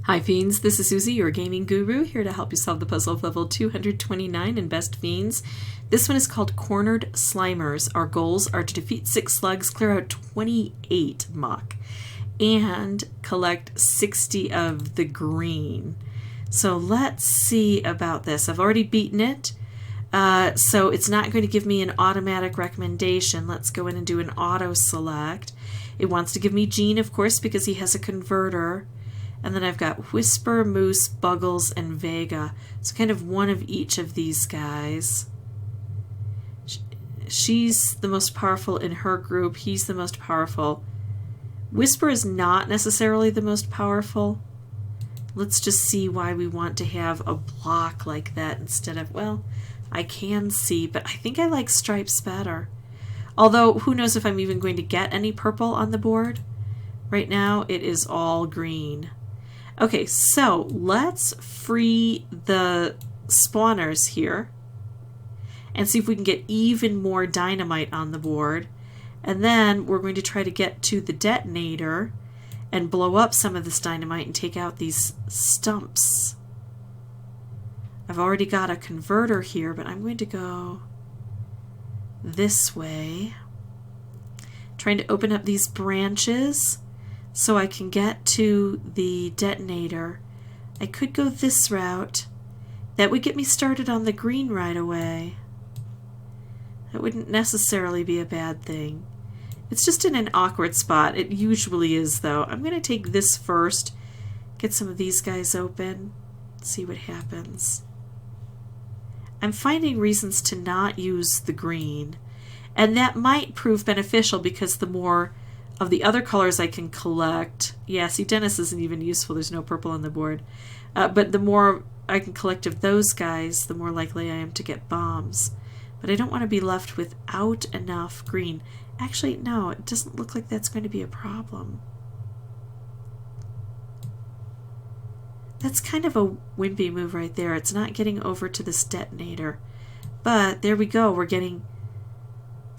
Hi Fiends, this is Susie, your gaming guru, here to help you solve the puzzle of level 229 in Best Fiends. This one is called Cornered Slimers. Our goals are to defeat 6 slugs, clear out 28 muck, and collect 60 of the green. So let's see about this. I've already beaten it, so it's not going to give me an automatic recommendation. Let's go in and do an auto select. It wants to give me Gene, of course, because he has a converter. And then I've got Whisper, Moose, Buggles, and Vega. So kind of one of each of these guys. She's the most powerful in her group. He's the most powerful. Whisper is not necessarily the most powerful. Let's just see why we want to have a block like that instead of, well, I can see, but I think I like stripes better. Although, who knows if I'm even going to get any purple on the board. Right now, it is all green. Okay, so let's free the spawners here and see if we can get even more dynamite on the board. And then we're going to try to get to the detonator and blow up some of this dynamite and take out these stumps. I've already got a converter here, but I'm going to go this way, trying to open up these branches so I can get to the detonator. I could go this route. That would get me started on the green right away. That wouldn't necessarily be a bad thing. It's just in an awkward spot. It usually is, though. I'm going to take this first, get some of these guys open, see what happens. I'm finding reasons to not use the green, and that might prove beneficial because the more of the other colors I can collect. Yeah, see, Dennis isn't even useful. There's no purple on the board. But the more I can collect of those guys, the more likely I am to get bombs. But I don't want to be left without enough green. Actually, no, it doesn't look like that's going to be a problem. That's kind of a wimpy move right there. It's not getting over to this detonator. But there we go. We're getting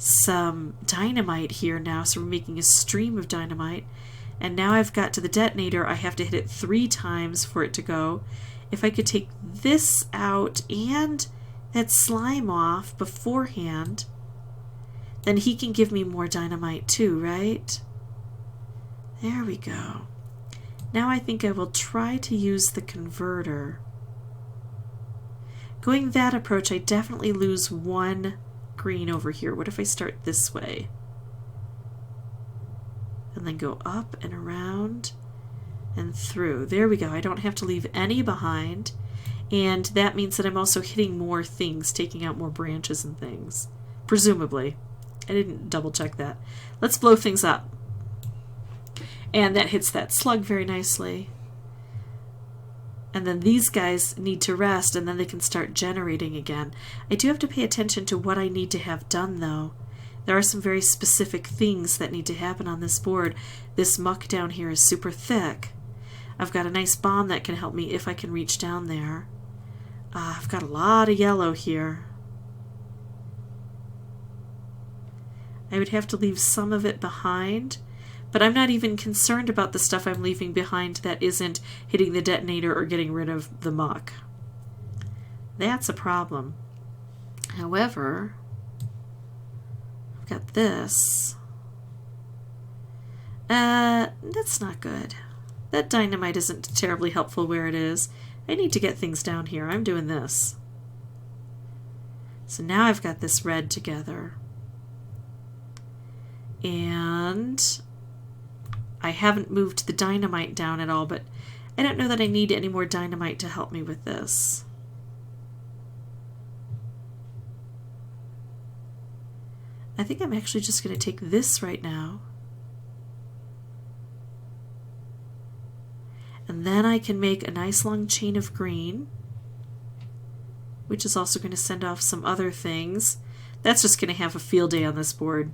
some dynamite here now, so we're making a stream of dynamite, and now I've got to the detonator. I have to hit it 3 times for it to go. If I could take this out and that slime off beforehand, then he can give me more dynamite too, right? There we go. Now I think I will try to use the converter. Going that approach, I definitely lose 1 green over here. What if I start this way? And then go up and around and through. There we go. I don't have to leave any behind. And that means that I'm also hitting more things, taking out more branches and things. Presumably. I didn't double check that. Let's blow things up. And that hits that slug very nicely. And then these guys need to rest, and then they can start generating again. I do have to pay attention to what I need to have done, though. There are some very specific things that need to happen on this board. This muck down here is super thick. I've got a nice bomb that can help me if I can reach down there. I've got a lot of yellow here. I would have to leave some of it behind. But I'm not even concerned about the stuff I'm leaving behind that isn't hitting the detonator or getting rid of the muck. That's a problem. However, I've got this. That's not good. That dynamite isn't terribly helpful where it is. I need to get things down here. I'm doing this. So now I've got this red together. And I haven't moved the dynamite down at all, but I don't know that I need any more dynamite to help me with this. I think I'm actually just going to take this right now. And then I can make a nice long chain of green, which is also going to send off some other things. That's just going to have a field day on this board.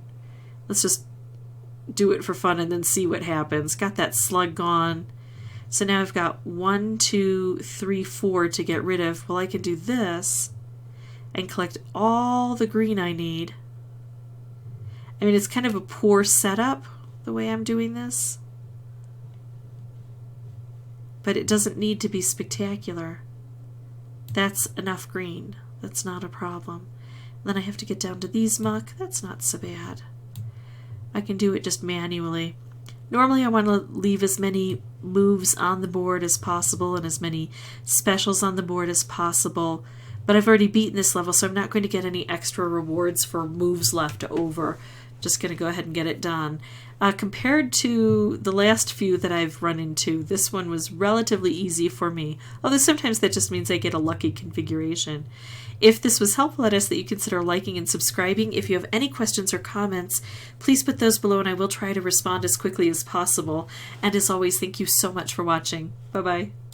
Let's just do it for fun and then see what happens. Got that slug gone. So now I've got 1, 2, 3, 4 to get rid of. Well, I can do this and collect all the green I need. I mean, it's kind of a poor setup the way I'm doing this. but it doesn't need to be spectacular. That's enough green. That's not a problem. Then I have to get down to these muck. That's not so bad. I can do it just manually. Normally I want to leave as many moves on the board as possible and as many specials on the board as possible, but I've already beaten this level, so I'm not going to get any extra rewards for moves left over. Just going to go ahead and get it done. Compared to the last few that I've run into, this one was relatively easy for me, although sometimes that just means I get a lucky configuration. If this was helpful, I'd ask that you consider liking and subscribing. If you have any questions or comments, please put those below and I will try to respond as quickly as possible. And as always, thank you so much for watching. Bye-bye.